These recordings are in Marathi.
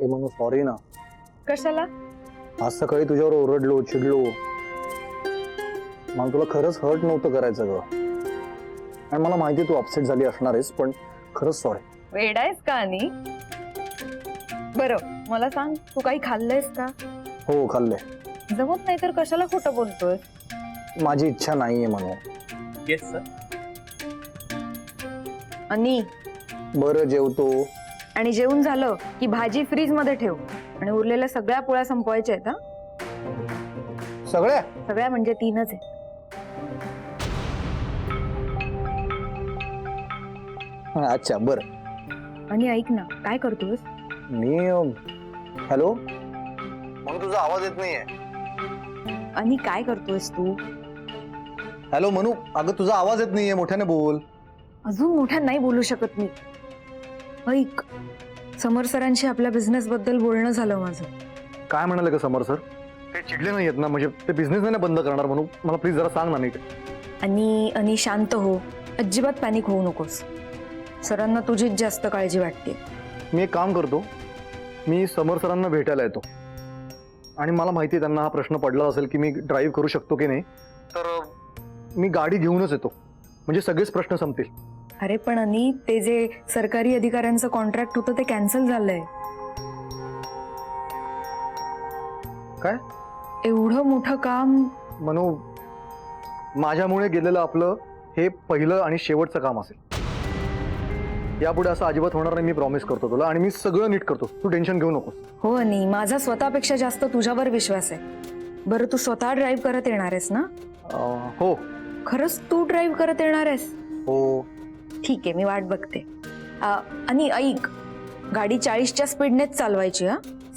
ए म्हणून सॉरी ना. कशाला? आज सकाळी तुझ्यावर ओरडलो चिडलो. मला तुला खरंच हर्ट नव्हतं करायचं ग. आणि मला माहिती तू अपसेट झाली असणार आहेस, पण खरंच सॉरी. वेडायस का आणि? बरं मला सांग, तू काही खाल्लंयस का? हो खाल्लंय. जमत नाही तर कशाला खोटं बोलतोय? माझी इच्छा नाहीये म्हणून. Yes sir. आणि बरं जेवतो. आणि जेवून झालं की भाजी फ्रीज मध्ये ठेव आणि उरलेल्या सगळ्या पोळ्या संपवायच्या आहेत. सगळ्या सगळ्या म्हणजे 3च आहे. अच्छा बरं. आणि ऐक ना, काय करतोस? मी हॅलो म्हणून तुझा आवाज येत नाहीये. आणि काय करतोयस तू? हॅलो मनू, अगं तुझा आवाज येत नाहीये, मोठ्याने बोल. अजून मोठ्या नाही बोलू शकत मी. ऐक, समर सरांशी आपल्या बिझनेस बद्दल बोलणं झालं माझं. काय म्हणाले का समर सर? ते चिडले नाही आहेत ना? म्हणजे ते बिझनेस नाही ना बंद करणार म्हणून? मला प्लीज जरा सांग ना नीट. आणि शांत हो, अजिबात पॅनिक होऊ नकोस. सरांना तुझीच जास्त काळजी वाटते. मी एक काम करतो, मी समर सरांना भेटायला येतो. आणि मला माहिती आहे त्यांना हा प्रश्न पडला असेल की मी ड्राईव्ह करू शकतो की नाही, तर मी गाडी घेऊनच येतो, म्हणजे सगळेच प्रश्न संपतील. अरे पण आणि ते जे सरकारी अधिकाऱ्यांचं कॉन्ट्रॅक्ट होतं ते कॅन्सल झालंय. काय? एवढं मोठं काम. मनू, माझ्यामुळे गेलेलं आपलं हे पहिलं आणि शेवटचं काम असेल. यापुढे असं अजिबात होणार नाही, मी प्रॉमिस करतो तुला. आणि मी सगळं नीट करतो, तू टेन्शन घेऊ नकोस. हो आणि माझा स्वतःपेक्षा जास्त तुझ्यावर विश्वास आहे. बरं तू स्वतः ड्राईव्ह करत येणार आहेस ना? हो. खरंच तू ड्राईव्ह करत येणार आहेस? हो. ठीक आहे, मी वाट बघते. आणि ऐक, गाडी 40च्या स्पीडनेच चालवायची.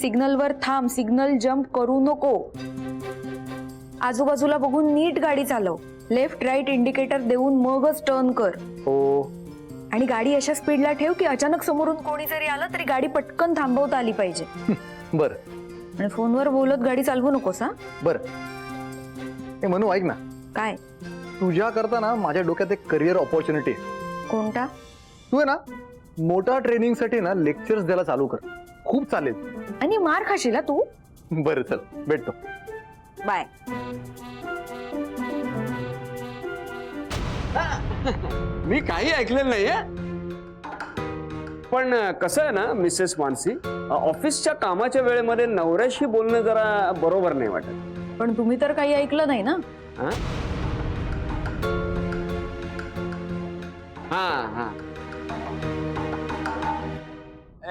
सिग्नलवर थांब, सिग्नल जम्प करू नको. आजूबाजूला बघून नीट गाडी चालव. लेफ्ट राईट इंडिकेटर देऊन मगच टर्न कर. हो. आणि गाडी अशा स्पीडला ठेव की अचानक समोरून कोणी जरी आलं तरी गाडी पटकन थांबवता आली पाहिजे. बरं. आणि फोनवर बोलत गाडी चालवू नकोस. बरं. हे मनू ऐक ना. काय? तुझ्या करता ना माझ्या डोक्यात एक करिअर ऑपॉर्च्युनिटी आहे. कोणता? तू आहे ना मोठा ट्रेनिंग साठी ना लेक्चर्स द्यायला चालू कर, खूप चालेल. आणि मार खाशील तू. बरं चल भेटतो. बाय. मी काही ऐकलेलं नाहीये. पण कसं आहे ना मिसेस मानसी, ऑफिसच्या कामाच्या वेळेमध्ये नवऱ्याशी बोलणं जरा बरोबर नाही वाटत. पण तुम्ही तर काही ऐकलं नाही ना? हा.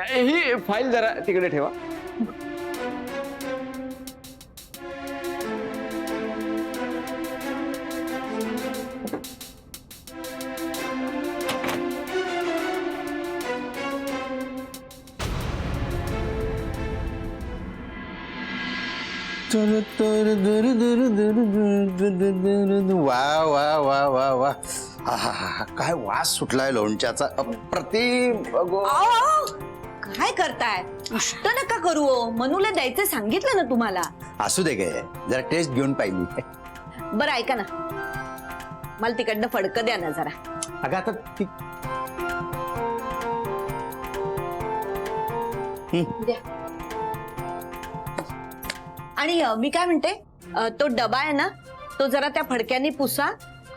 ही फाईल जरा तिकडे ठेवा. वा वा वा वा वा. काय वास सुटलाय लोणच्याचा, अप्रतिम. काय करताय? उष्ट नका करू. मनूला द्यायचं सांगितलं ना तुम्हाला. असू दे गे, जरा टेस्ट घेऊन पाहिली. बरं ऐका ना, मला तिकडनं फडकं द्या ना जरा. अगं आता ती द्या. आणि मी काय म्हणते, तो डबा आहे ना तो जरा त्या फडक्याने पुसा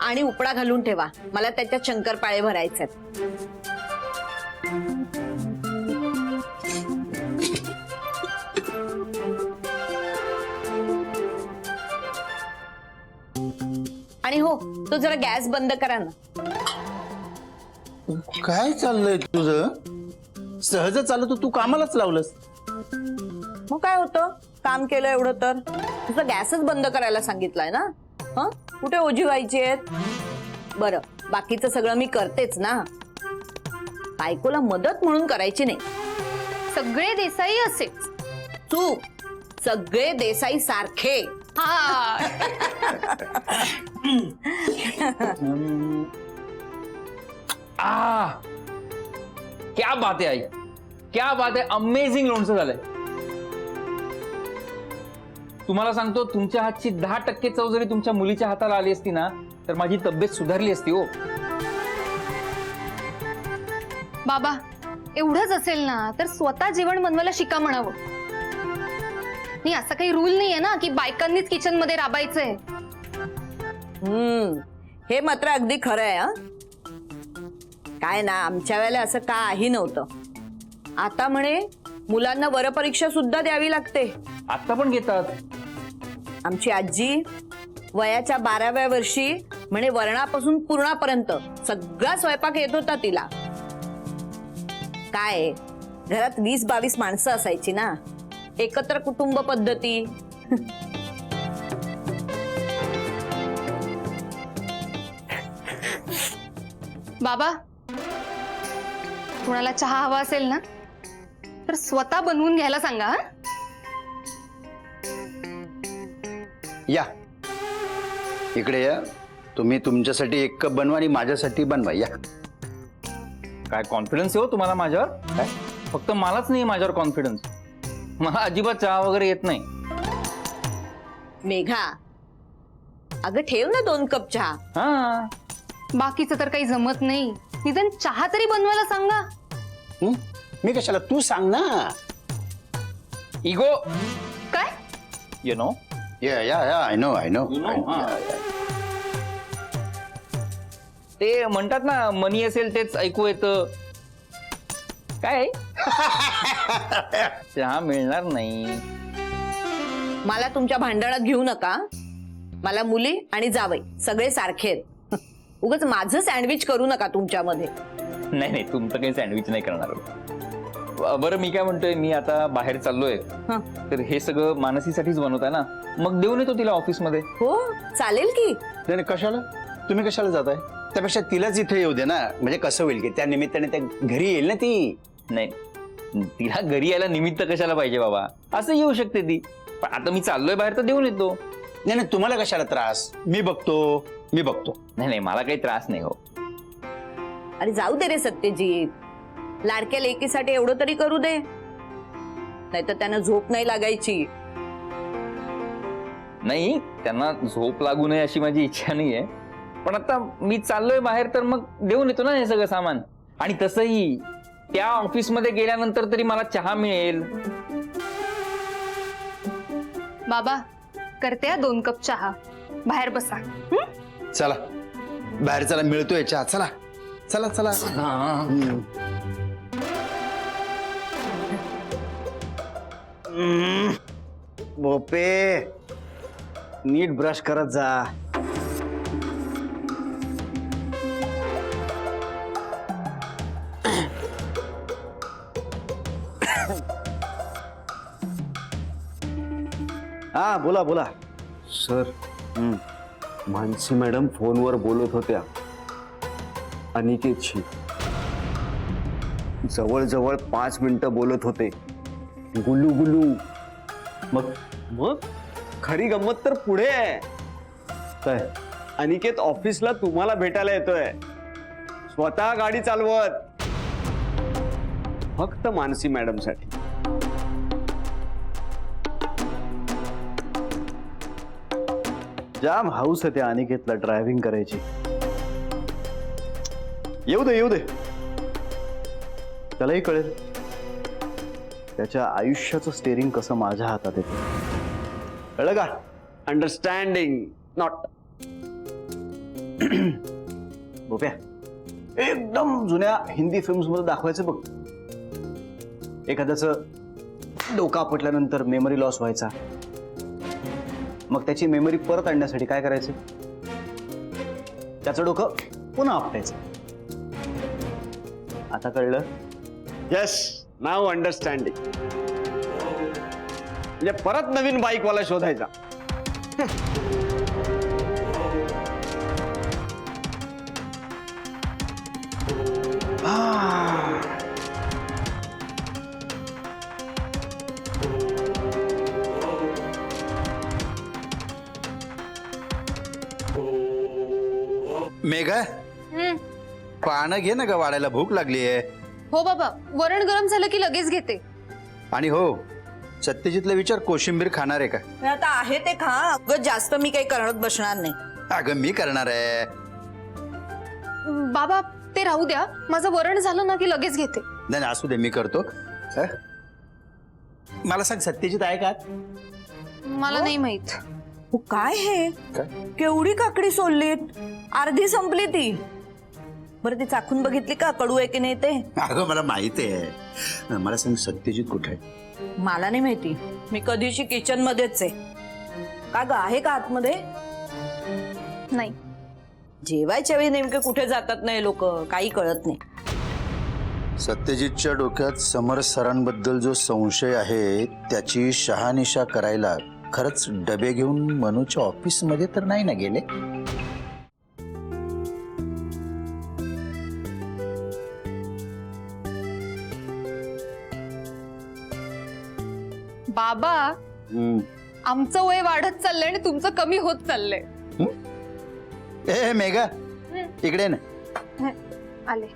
आणि उपडा घालून ठेवा. मला त्याच्यात शंकरपाळे भरायचे आहेत. आणि हो, तो जरा गॅस बंद करा ना. काय चाललंय तुझं? सहज चालत तू कामालाच लावलंस. मग काय होतं, काम केलं एवढं तर. तुझं गॅसच बंद करायला सांगितलंय ना. कुठे ओझी व्हायची आहेत. बरं बाकीचं सगळं मी करतेच ना. बायकोला मदत म्हणून करायची नाही. सगळे देसाई असेच. चूक. सगळे देसाई सारखे. क्या बात आहे आई, क्या बात आहे. अमेझिंग लोणचं झालंय. तुम्हाला सांगतो, तुमच्या हातची 10% चव जरी तुमच्या मुलीच्या हाताला आली असती ना तर माझी तब्येत सुधारली असती. हो बाबा, एवढंच असेल ना तर स्वतः जेवण बनवायला शिका म्हणावं. नाही असं काही रूल नाहीये ना की बायकांनीच किचन मध्ये राबायचंय. हे मात्र अगदी खरं आहे. काय ना, आमच्या वेळेला असं काही नव्हतं. आता म्हणे मुलांना वरपरीक्षा सुद्धा द्यावी लागते. आता पण घेतात. आमची आजी वयाच्या 12व्या वर्षी म्हणे वरणापासून पुरणापर्यंत सगळा स्वयंपाक येत होता तिला. काय घरात 20-22 माणसं असायची ना, एकत्र कुटुंब पद्धती. बाबा कुणाला चहा हवा असेल ना तर स्वतः बनवून घ्यायला सांगा. हं? या इकडे या. तुम्ही तुमच्यासाठी एक कप बनवा आणि माझ्यासाठी बनवा. या. काय कॉन्फिडन्स आहे हो तुम्हाला माझ्यावर? काय फक्त मलाच नाही माझ्यावर कॉन्फिडन्स. मला अजिबात चहा वगैरे येत नाही. मेघा, अगं ठेव ना 2 कप चहा. हा बाकीचं तर काही जमत नाही. निदान चहा तरी बनवायला सांगा. मी कशाला, तू सांग ना. इगो काय यु नो. या या या आय नो आय नो. ते म्हणतात ना मनी असेल तेच ऐकू येतं. काय चहा मिळणार नाही. मला तुमच्या भांडणात घेऊ नका. मला मुली आणि जावई सगळे सारखे आहेत. उगाच माझं सँडविच करू नका तुमच्यामध्ये. नाही नाही तुमचं काही सँडविच नाही करणार. बरं मी काय म्हणतोय, मी आता बाहेर चाललोय हं. तर हे सगळं मानसीसाठीच बनवताय ना, मग देऊन येतो तिला ऑफिसमध्ये. हो चालेल की. नाही कशाला, तुम्ही कशाला जाताय? त्यापेक्षा तिलाच इथे येऊ दे ना. म्हणजे कसं होईल की त्या निमित्ताने त्या घरी येईल ना ती. नाही तिला घरी यायला निमित्त कशाला पाहिजे बाबा, असं येऊ शकते ती. पण आता मी चाललोय बाहेर तर देऊन येतो. नाही नाही तुम्हाला कशाला त्रास, मी बघतो. नाही नाही मला काही त्रास नाही हो. अरे जाऊ दे रे सत्यजित, लाडक्या लेकीसाठी एवढं तरी करू दे. नाहीतर त्यांना झोप नाही लागायची. नाही त्यांना झोप लागू नये अशी माझी इच्छा नाहीये, पण आता मी चाललोय बाहेर तर मग देऊन येतो ना हे सगळं सामान. आणि तसंही त्या ऑफिसमध्ये गेल्यानंतर तरी मला चहा मिळेल. बाबा करते 2 कप चहा. बाहेर बसा. चला बाहेर चला, मिळतोय चहा. चला चला चला. बोपे नीट ब्रश करत जा. हा बोला बोला. सर मानसी मॅडम फोनवर बोलत होत्या अनिकेतशी. जवळजवळ 5 मिनिटं बोलत होते. गुलू गुलू. मग खरी गंमत तर पुढे आहे. काय? अनिकेत ऑफिसला तुम्हाला भेटायला येतोय, स्वतः गाडी चालवत, फक्त मानसी मॅडम साठी. जाम हाऊस आहे त्या अनिकेतला ड्रायव्हिंग करायची. येऊ दे त्यालाही कळेल त्याच्या आयुष्याचं स्टेरिंग कसं माझ्या हातात येतं. कळलं का? Understanding not. बोप्या एकदम जुन्या हिंदी फिल्म्स मध्ये दाखवायचं बघ. एखाद्याचं डोकं आपटल्यानंतर मेमरी लॉस व्हायचा, मग त्याची मेमरी परत आणण्यासाठी काय करायचं? त्याचं डोकं पुन्हा आपटायचं. आता कळलं? येस नाव अंडरस्टँडिंग. म्हणजे परत नवीन बाईकवाला शोधायचा. मेघा पानं घे ना ग, वाढायला भूक लागली आहे. हो बाबा, वरण गरम झालं की लगेच घेते. आणि हो सत्यजितला विचार कोशिंबीर खाणार आहे का? आता आहे ते खा. अगं जास्त मी काही करत बसणार नाही. अगं मी करणार आहे. बाबा ते राहू द्या, माझं वरण झालं ना की लगेच घेते. नाही नाही, असू दे, मी करतो. मला सांग, सत्यजित आहे का? मला नाही माहित. हो, काय हे काय? केवढी काकडी सोललीत, अर्धी संपली ती. बरं ती चाखून बघितली का, कडू आहे की नाही ते? अगं मला माहिती आहे. मला सांग, सत्यजित कुठे आहे? मला नाही माहिती, मी कधीशी किचन मध्येच आहे. का ग, आहे का आतमध्ये? नाही. जेवायच्या वेळी नेमके कुठे जातात नाही लोक, काही कळत नाही. सत्यजितच्या डोक्यात समर सरांबद्दल जो संशय आहे त्याची शहानिशा करायला खरंच डबे घेऊन मनूच्या ऑफिसमध्ये तर नाही ना गेले? बाबा, आमचं वय वाढत चाललंय आणि तुमचं कमी होत चाललंय. ए मेघा, इकडे ना. आले.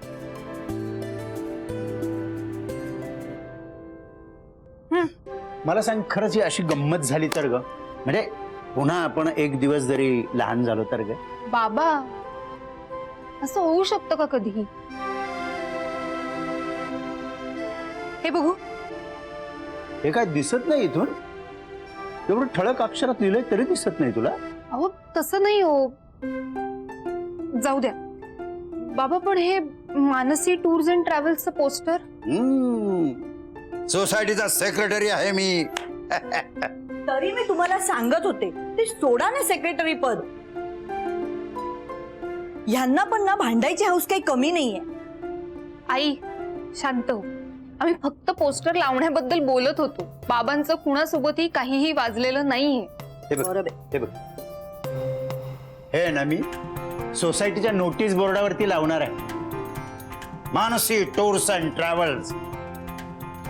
मला सांग, खरंच ही अशी गंमत झाली तर ग, म्हणजे पुन्हा आपण एक दिवस जरी लहान झालो तर ग? बाबा, असं होऊ शकतं का कधीही? हे बघू. हे काय दिसत नाही इथून? एवढं ठळक अक्षरात लिहिलंय तरी दिसत नाही तुला? अहो तसं नाही हो. जाऊ द्या बाबा, पण हे मानसी टूर्स अँड ट्रॅव्हल्सचं पोस्टर. सोसायटीचा सेक्रेटरी आहे मी. तरी मी तुम्हाला सांगत होते ते सोडा ना सेक्रेटरी पद. ह्यांना पण ना भांडायची हौस काही कमी नाहीये. आई शांत हो. आम्ही फक्त पोस्टर लावण्याबद्दल बोलत होतो. बाबांचं कुणासोबतही काहीही वाजलेलं नाहीये. हे बघ, बरोबर. हे बघ, हे ना मी सोसायटीच्या नोटीस बोर्डावरती लावणार आहे, मानसी टूर्स अँड ट्रॅव्हल्स.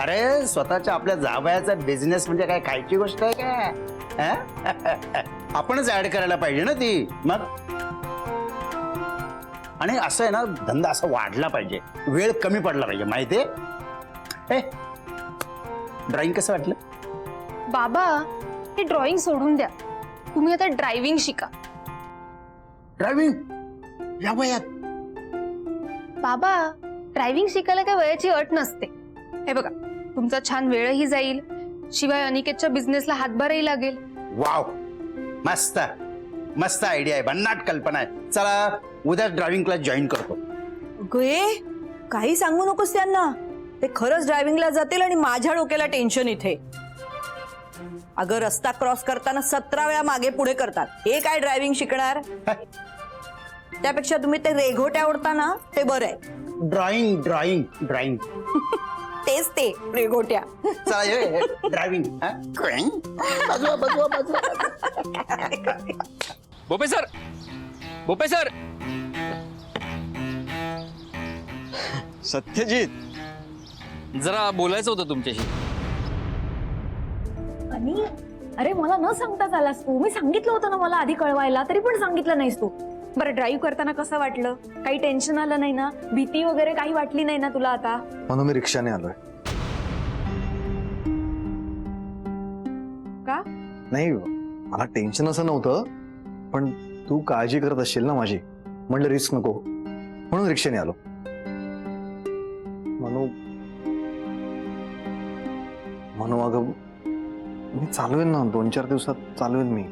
अरे स्वतःच्या आपल्या जावयाचा बिझनेस म्हणजे काय खायची गोष्ट आहे का? आपणच ऍड करायला पाहिजे ना ती. मग आणि असं आहे ना, धंदा असा वाढला पाहिजे, वेळ कमी पडला पाहिजे, माहितीये? ड्रॉइंग कसं वाटलं? बाबा, हे ड्रॉइंग सोडून द्या. तुम्ही आता ड्रायव्हिंग शिका. ड्रायव्हिंग या वयात? बाबा, ड्रायव्हिंग शिकायला काही वयाची अट नसते. हे बघा, तुमचा छान वेळही जाईल, शिवाय अनिकेतच्या बिझनेसला हातभारही लागेल. वाव, मस्त मस्त आयडिया आहे, भन्नाट कल्पना आहे. चला उद्या ड्रायव्हिंग क्लास जॉईन करतो. गे, काही सांगू नकोस त्यांना. ते खरंच ड्रायव्हिंगला जातील आणि माझ्या डोक्याला टेन्शन इथे. अगं रस्ता क्रॉस करताना 17 वेळा मागे पुढे करतात. हे काय ड्रायव्हिंग शिकणार? त्यापेक्षा तुम्ही ते रेघोट्या आवडता ना, ते बरं आहे. ड्रॉइंग ड्रॉइंग ड्रॉइंग तेच ते रेघोट्या. चला ड्रायव्हिंग. बाजूला बाजूला बाजूला. बोपे सर, बोपे सर. सत्यजित, जरा बोलायचं होतं तुमच्याशी. आणि अरे मला न सांगताच आलास तू. मी सांगितलं होतं ना मला आधी कळवायला, तरी पण सांगितलं नाहीस तू. बरं, ड्राईव्ह करताना कसं वाटलं? काही टेन्शन आलं नाही ना? भीती वगैरे काही वाटली नाही ना तुला आता? म्हणून मी रिक्षाने आलोय. का? नाही, मला टेन्शन असं नव्हतं, पण तू काळजी करत असशील ना माझी, म्हणलं रिस्क नको, म्हणून रिक्षाने आलो. म्हणू अगं, मी चालवेन ना, 2-4 दिवसात चालवेन मी,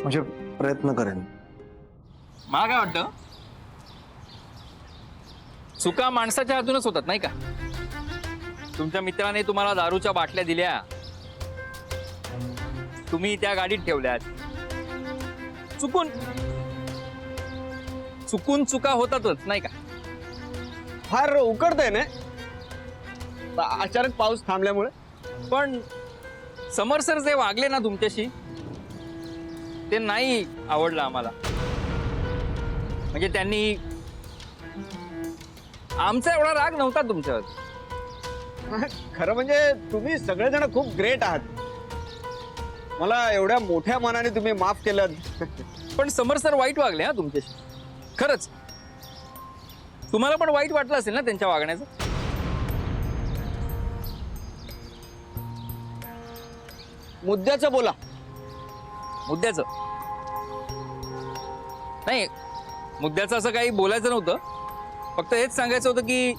म्हणजे प्रयत्न करेन. मला काय वाटतं, चुका माणसाच्या हातूनच होतात नाही का? तुमच्या मित्राने तुम्हाला दारूच्या बाटल्या दिल्या, तुम्ही त्या गाडीत ठेवल्यात. चुकून चुकून चुका होतातच नाही का? फार उकडतंय ना अचानक पाऊस थांबल्यामुळे. पण समर सर जे वागले ना तुमच्याशी, ते नाही आवडलं आम्हाला. म्हणजे त्यांनी, आमचा एवढा राग नव्हता तुमच्यावर. खरं म्हणजे तुम्ही सगळेजण खूप ग्रेट आहात. मला एवढ्या मोठ्या मनाने तुम्ही माफ केलं. पण समर सर वाईट वागले हा तुमच्याशी, खरंच. तुम्हाला पण वाईट वाटलं असेल ना त्यांच्या वागण्याचं? मुद्द्याचं बोला. मुद्द्याचं नाही, मुद्द्याचं असं काही बोलायचं नव्हतं. फक्त हेच सांगायचं होतं की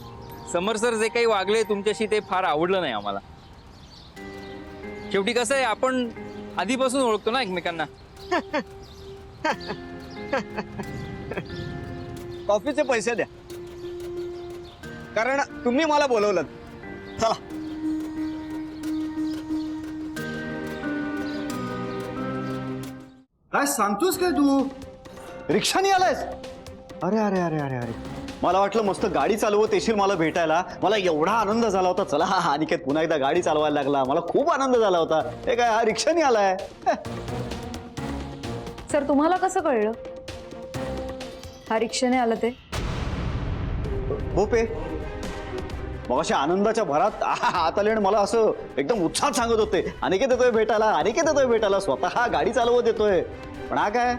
समर सर जे काही वागले तुमच्याशी ते फार आवडलं नाही आम्हाला. शेवटी कसं आहे, आपण आधीपासून ओळखतो ना एकमेकांना. कॉफीचे पैसे द्या, कारण तुम्ही मला बोलवलं. चला. काय सांगतोस काय तू? रिक्षाने आलायस? अरे अरे अरे अरे अरे, मला वाटलं मस्त गाडी चालवत येशील मला भेटायला. मला एवढा आनंद झाला होता. चला हा अनिकेत पुन्हा एकदा गाडी चालवायला लागला. मला खूप आनंद झाला होता. हे काय हा रिक्षाने आलाय? सर तुम्हाला कसं कळलं हा रिक्षाने आलं ते? भोपे मग अशा आनंदाच्या भरात आत आले आणि मला असं एकदम उत्साहात सांगत होते, अनिकेत येतोय भेटायला, अनिकेत येतोय भेटायला. स्वतः गाडी चालवत येतोय. पण हा काय,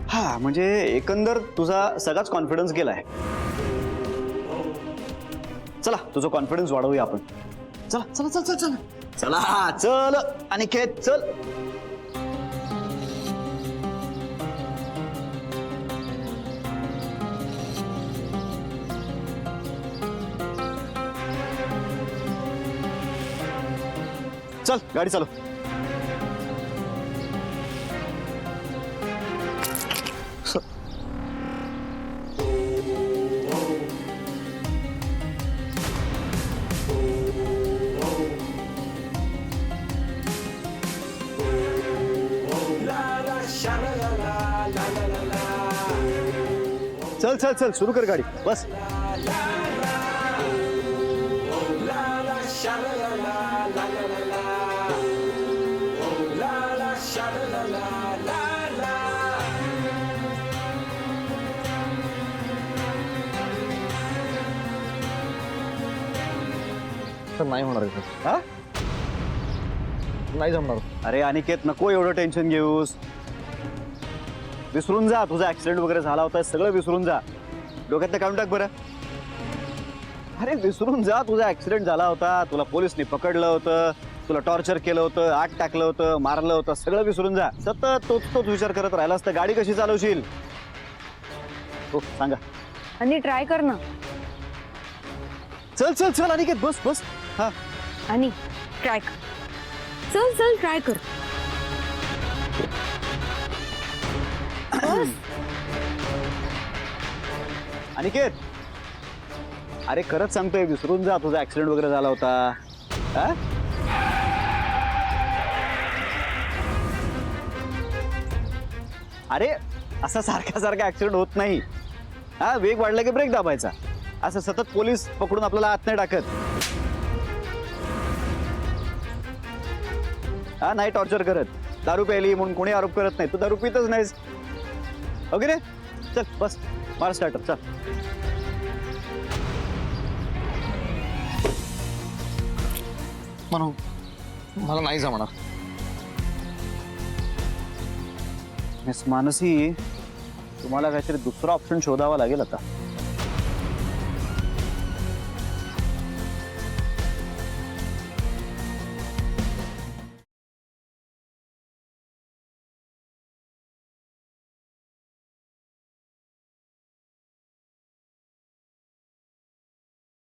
हा म्हणजे एकंदर तुझा सगळाच कॉन्फिडन्स गेलाय. चला तुझं कॉन्फिडन्स वाढवूया आपण. चला चला चल चल चल चला चल अनिकेत चल. चल गाडी चालव. चल चल चल सुरू कर गाडी बस. नाही होणार हा, नाही जमणार. अरे अनिकेत नको एवढं टेन्शन घेऊस. विसरून जा तुझा ऍक्सिडेंट वगैरे झाला होता, सगळं विसरून जा. डोक्यातलं काढून टाक बरं. अरे विसरून जा, तुझा ऍक्सिडेंट झाला होता, तुला पोलिसने पकडलं होतं, तुला टॉर्चर केलं होतं, आग टाकलं होतं, मारलं होतं, सगळं विसरून जा. सतत तोच विचार करत राहिलास तर गाडी कशी चालवशील? हो सांगा. आणि ट्राय कर ना. चल चल चल अनिकेत बस बस. हा आणि ट्राय कर. चल चल ट्राय कर. बस. अनिकेत अरे खरंच सांगतोय, विसरून जा तुझा ऍक्सिडेंट वगैरे झाला होता. हा? अरे असा सारखा सारखा ऍक्सिडेंट होत नाही. हा वेग वाढला की ब्रेक दाबायचा. असं सतत पोलीस पकडून आपल्याला आत नाही टाकत. हा नाही टॉर्चर करत. दारू प्यायली म्हणून कोणी आरोप करत नाही. तू दारू पितच नाहीस. ओके रे चल बस मार स्टार्टर चल. म्हणून मला नाही जमणार. मिस मानसी तुम्हाला काहीतरी दुसरा ऑप्शन शोधावा लागेल आता.